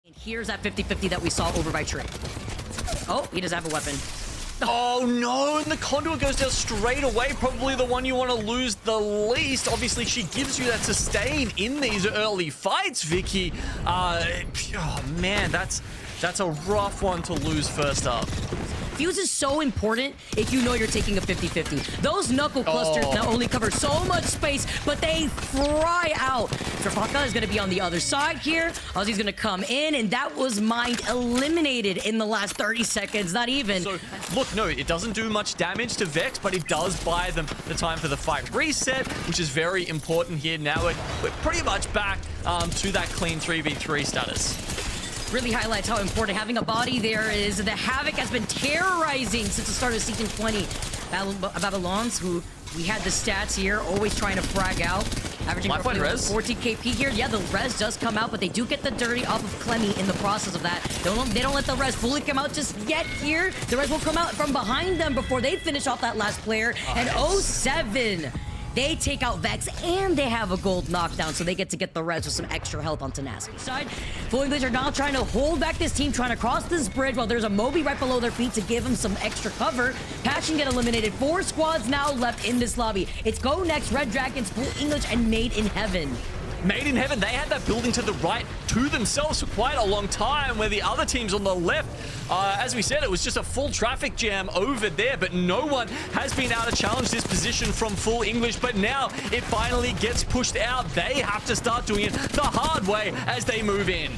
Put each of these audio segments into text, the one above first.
And here's that 50-50 that we saw over by Trey. Oh, he doesn't have a weapon. Oh no, and the Conduit goes down straight away. Probably the one you want to lose the least. Obviously, she gives you that sustain in these early fights, Vicky. Oh man, that's a rough one to lose first up. Fuse is so important if you know you're taking a 50-50. Those knuckle clusters not only cover so much space, but they fry out. Trapaka is going to be on the other side here. Ozzy's going to come in, and that was Mind eliminated in the last 30 seconds, not even. So, look, no, it doesn't do much damage to Vex, but it does buy them the time for the fight reset, which is very important here. Now we're pretty much back to that clean 3v3 status. Really highlights how important having a body there is. The Havoc has been terrorizing since the start of Season 20. Babylons, who we had the stats here, always trying to frag out. Averaging 14 KP here. Yeah, the res does come out, but they do get the dirty off of Clemmy in the process of that. They don't let the res fully come out just yet here. The res will come out from behind them before they finish off that last player. Nice. And 07, they take out Vex, and they have a gold knockdown, so they get to get the res with some extra health on Tenacity. Side, Full English are now trying to hold back this team, trying to cross this bridge while there's a Moby right below their feet to give them some extra cover. Passion get eliminated. 4 squads now left in this lobby. It's Go Next, Redragon, Full English, and Made in Heaven. Made in Heaven, they had that building to the right to themselves for quite a long time, where the other teams on the left, as we said, it was just a full traffic jam over there, but no one has been able to challenge this position from Full English, but now it finally gets pushed out. They have to start doing it the hard way as they move in.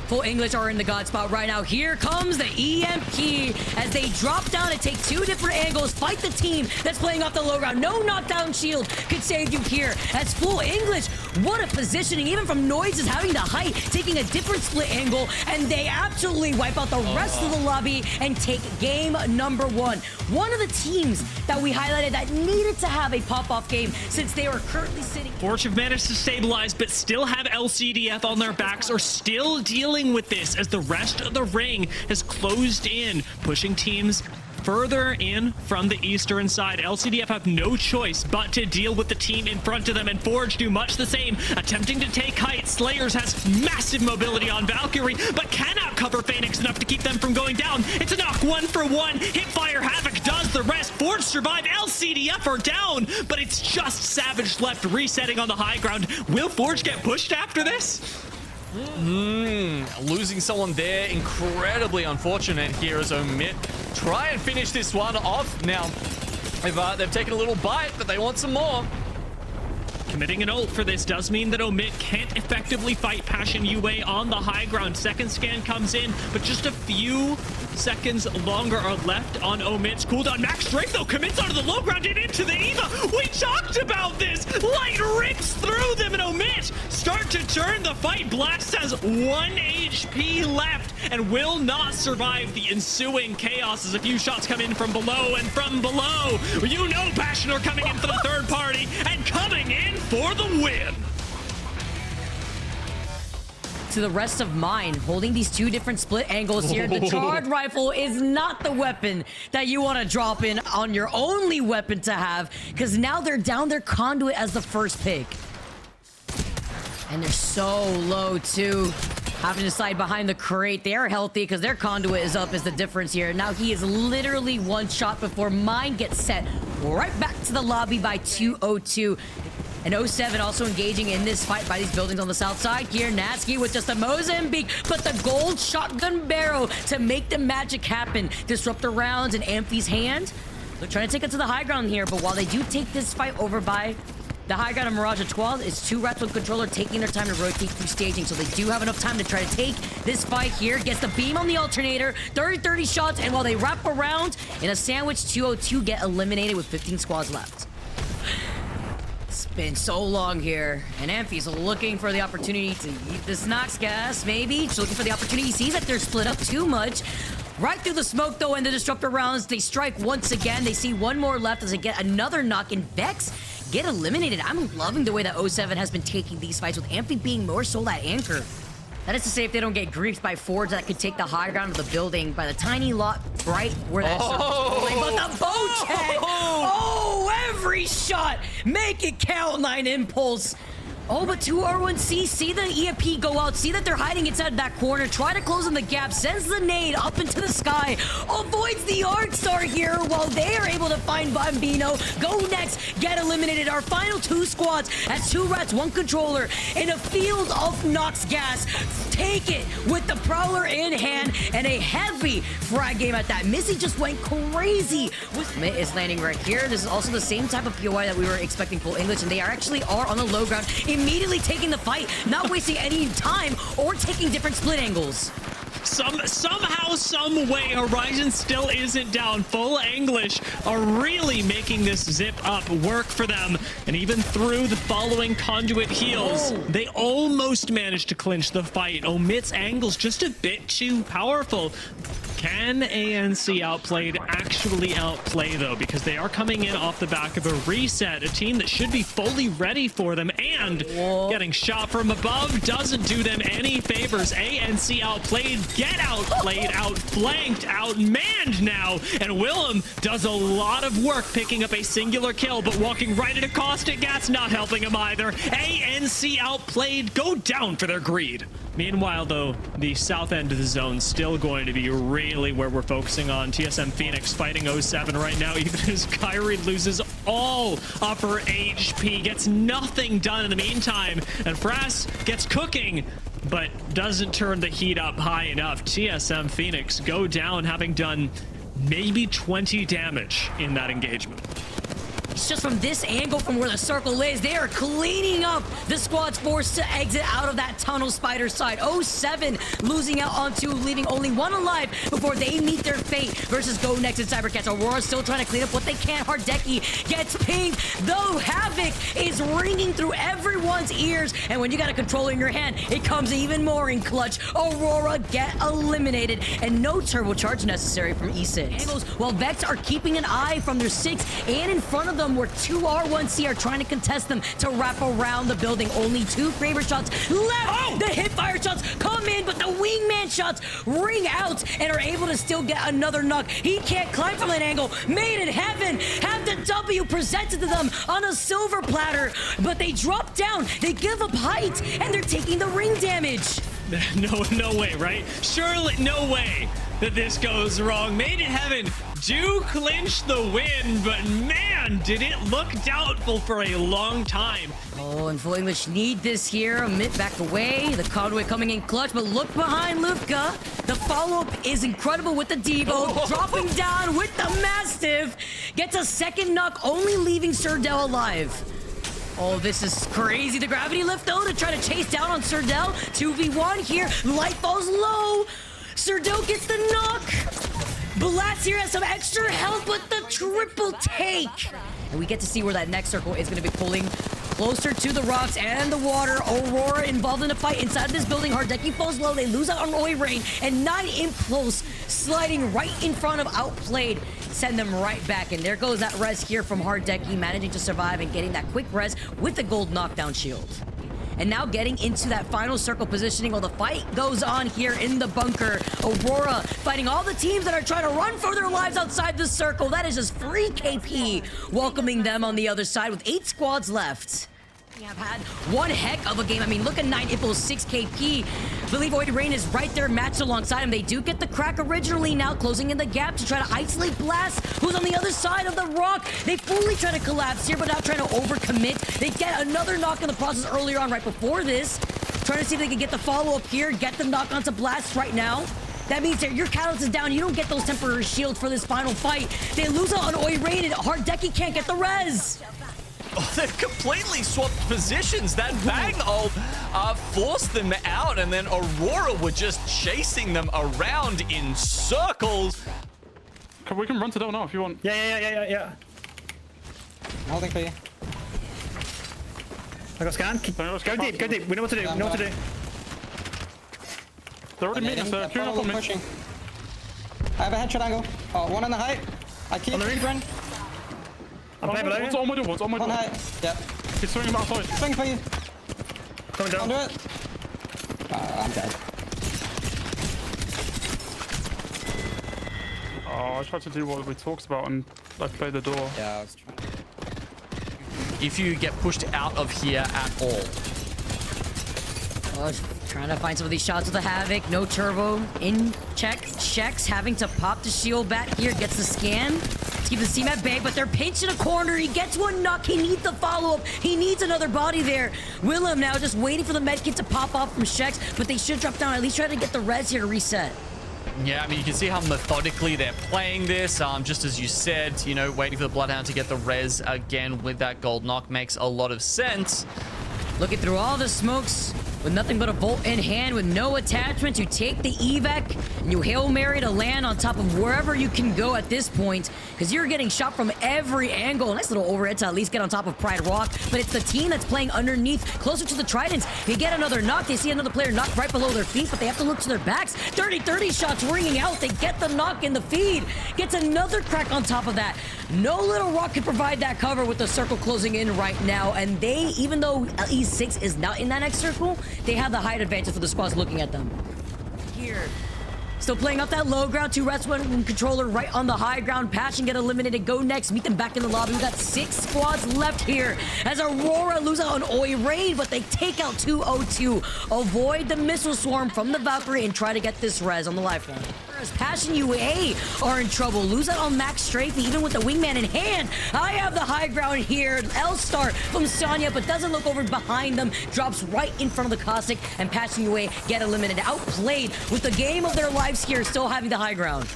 Full English are in the god spot right now. Here comes the EMP as they drop down and take 2 different angles, fight the team that's playing off the low ground. No knockdown shield could save you here. As Full English, what a positioning, even from Noises having the height, taking a different split angle, and they absolutely wipe out the rest of the lobby and take game number 1. One of the teams that we highlighted that needed to have a pop-off game since they were currently sitting. Forge have managed to stabilize, but still have LCDF on their backs, or still dealing with this as the rest of the ring has closed in, pushing teams further in from the eastern side. LCDF have no choice but to deal with the team in front of them, and Forge do much the same, attempting to take height. Slayers has massive mobility on Valkyrie, but cannot cover Phoenix enough to keep them from going down. It's a knock 1-for-1. Hipfire Havoc does the rest. Forge survive. LCDF are down, but it's just Savage left resetting on the high ground. Will Forge get pushed after this? Losing someone there, incredibly unfortunate here as OMIT try and finish this one off. Now, they've taken a little bite, but they want some more. Committing an ult for this does mean that OMIT can't effectively fight PassionUA on the high ground. Second scan comes in, but just a few seconds longer are left on OMIT's cooldown. Max Strength, though, commits onto the low ground and into the Eva. We talked about this. Light rips through them, and OMIT start to turn the fight. Blast has 1 HP left and will not survive the ensuing chaos as a few shots come in from below, and from below, you know Passion are coming in for the third party and coming in for the win. To the rest of mine, holding these 2 different split angles here. The charged rifle is not the weapon that you want to drop in on your only weapon to have, because now they're down their conduit as the first pick. And they're so low too. Having to slide behind the crate. They're healthy because their conduit is up is the difference here. Now he is literally 1 shot before mine gets set right back to the lobby by 202. And 07 also engaging in this fight by these buildings on the south side here. Natsuki with just a Mozambique, but the gold shotgun barrel to make the magic happen. Disrupt the rounds in Amphi's hand. They're trying to take it to the high ground here, but while they do take this fight over by the high ground of Mirage 12, it's 2 rats with controller taking their time to rotate through staging, so they do have enough time to try to take this fight here. Gets the beam on the alternator, 30 shots, and while they wrap around in a sandwich, 202 get eliminated with 15 squads left. It's been so long here, and Amphi's looking for the opportunity to eat this Nox gas, maybe. She's looking for the opportunity. He sees that they're split up too much. Right through the smoke, though, and the disruptor rounds, they strike once again. They see 1 more left as they get another knock, and Vex get eliminated. I'm loving the way that 07 has been taking these fights, with Amphi being more so that anchor. That is to say, if they don't get griefed by Forge, that could take the high ground of the building by the tiny lot right where that circle's rolling. But the boat check! Oh, every shot! Make it count, 9 Impulse! Oh, but 2R1C, see the EMP go out, see that they're hiding inside that corner, try to close in the gap, sends the nade up into the sky, avoids the Arc Star here while they are able to find Bambino. Go next, get eliminated. Our final 2 squads as 2 rats, 1 controller in a field of Nox gas. Take it with the Prowler in hand and a heavy frag game at that. Missy just went crazy. Mit is landing right here. This is also the same type of POI that we were expecting full English, and they actually are on the low ground, immediately taking the fight, not wasting any time or taking different split angles. Somehow, some way, Horizon still isn't down. Full English are really making this zip up work for them. And even through the following conduit heals, they almost managed to clinch the fight. OMIT's angle's just a bit too powerful. Can ANC Outplayed actually outplay, though? Because they are coming in off the back of a reset, a team that should be fully ready for them, and getting shot from above doesn't do them any favors. ANC Outplayed, get outplayed, outflanked, outmanned now, and Willem does a lot of work picking up a singular kill, but walking right into caustic gas, not helping him either. ANC Outplayed go down for their greed. Meanwhile, though, the south end of the zone still going to be really where we're focusing on. TSM Phoenix fighting 07 right now, even as Kyrie loses all upper HP, gets nothing done in the meantime, and Frass gets cooking, but doesn't turn the heat up high enough. TSM Phoenix go down, having done maybe 20 damage in that engagement. It's just from this angle, from where the circle is, they are cleaning up the squad's forced to exit out of that tunnel spider side. 07 losing out on 2, leaving only 1 alive before they meet their fate versus Go Next and Cybercats. Aurora still trying to clean up what they can. Hardeki gets pinged, though Havoc is ringing through everyone's ears. And when you got a controller in your hand, it comes even more in clutch. Aurora get eliminated, and no turbocharge necessary from E6. Angles, while Vex are keeping an eye from their 6 and in front of them, where 2R1C are trying to contest them to wrap around the building. Only 2 Kraber shots left. The hip fire shots come in, but the wingman shots ring out and are able to still get another knock. He can't climb from that angle. Made in heaven. Have the W presented to them on a silver platter, but they drop down. They give up height, and they're taking the ring damage. No way, right? Surely, no way that this goes wrong. Made in Heaven do clinch the win, but man, did it look doubtful for a long time. Oh, and Full English need this here. Mit back away. The conduit coming in clutch, but look behind Lufka. The follow-up is incredible with the Devo. Dropping down with the Mastiff. Gets a second knock, only leaving Surdell alive. Oh, this is crazy. The gravity lift, though, to try to chase down on Surdell. 2v1 here. Light falls low. Surdell gets the knock. Blast here has some extra health with the triple take. And we get to see where that next circle is going to be pulling closer to the rocks and the water. Aurora involved in a fight inside this building. Hardeki falls low. They lose out on Oi Rain. And 9 Impulse sliding right in front of Outplayed. Send them right back. And there goes that res here from Hardeki, managing to survive and getting that quick res with the gold knockdown shield. And now getting into that final circle positioning while the fight goes on here in the bunker. Aurora fighting all the teams that are trying to run for their lives outside the circle. That is just free KP welcoming them on the other side with 8 squads left. We have had one heck of a game. I mean, look at 9 Impulse, 6 KP. I believe Void Rain is right there matched alongside him. They do get the crack originally, now closing in the gap to try to isolate Blast, who's on the other side of the rock. They fully try to collapse here, but now trying to overcommit. They get another knock in the process earlier on right before this. Trying to see if they can get the follow-up here, get the knock onto Blast right now. That means that your catalyst is down. You don't get those temporary shields for this final fight. They lose out on Oi Rain, and Hardeki can't get the res. Oh, they've completely swapped positions. That bang ult forced them out, and then Aurora were just chasing them around in circles. We can run to Del now if you want. Yeah. I'm holding for you. I got scan. Go deep. We know what to do. They're already meeting us. Queuing up on me. Pushing. I have a headshot angle. Oh, 1 on the height. I keep run. I'm playing below. One's on my door. One's on my door. 1 height. Yep. He's swinging outside. Swing for you. Coming down. I'll do it. I'm dead. Oh, I tried to do what we talked about and I played the door. Yeah, I was trying. If you get pushed out of here at all, Oh, trying to find some of these shots with the Havoc. No turbo. In check. Checks having to pop the shield back here. Gets the scan. Let's keep the team at bay, but they're pinched in a corner. He gets one knock. He needs the follow-up. He needs another body there. Willem now just waiting for the medkit to pop off from Shex, but they should drop down. At least try to get the res here to reset. Yeah, I mean, you can see how methodically they're playing this. Just as you said, you know, waiting for the Bloodhound to get the res again with that gold knock makes a lot of sense. Looking through all the smokes with nothing but a bolt in hand with no attachment. You take the evac and you Hail Mary to land on top of wherever you can go at this point, because you're getting shot from every angle. Nice little overhead to at least get on top of Pride Rock, but it's the team that's playing underneath, closer to the Tridents. They get another knock. They see another player knocked right below their feet, but they have to look to their backs. 30-30 shots ringing out. They get the knock in the feed. Gets another crack on top of that. No Little Rock can provide that cover with the circle closing in right now, and they, even though E6 is not in that next circle, they have the height advantage for the squads looking at them. Here. Still playing up that low ground. 2 rest, 1 controller right on the high ground. Passion get eliminated. Go next. Meet them back in the lobby. We got 6 squads left here as Aurora lose out on Oi Raid, but they take out 202. Avoid the missile swarm from the Valkyrie and try to get this res on the lifeline. PassionUA are in trouble. Lose out on Max Strafe, even with the wingman in hand. I have the high ground here. L-Star from Sonya, but doesn't look over behind them. Drops right in front of the Caustic, and PassionUA get eliminated. Outplayed with the game of their lives here, still having the high ground.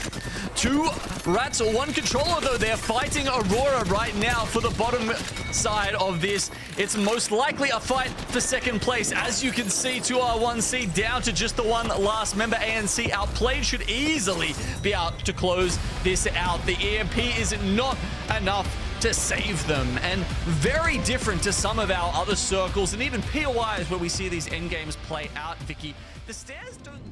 2 rats, 1 controller, though. They're fighting Aurora right now for the bottom side of this. It's most likely a fight for second place. As you can see, 2R1C down to just the one last member. ANC outplayed, should easily be out to close this out. The EMP is not enough to save them, and very different to some of our other circles and even POIs where we see these end games play out, Vicky. The stairs don't look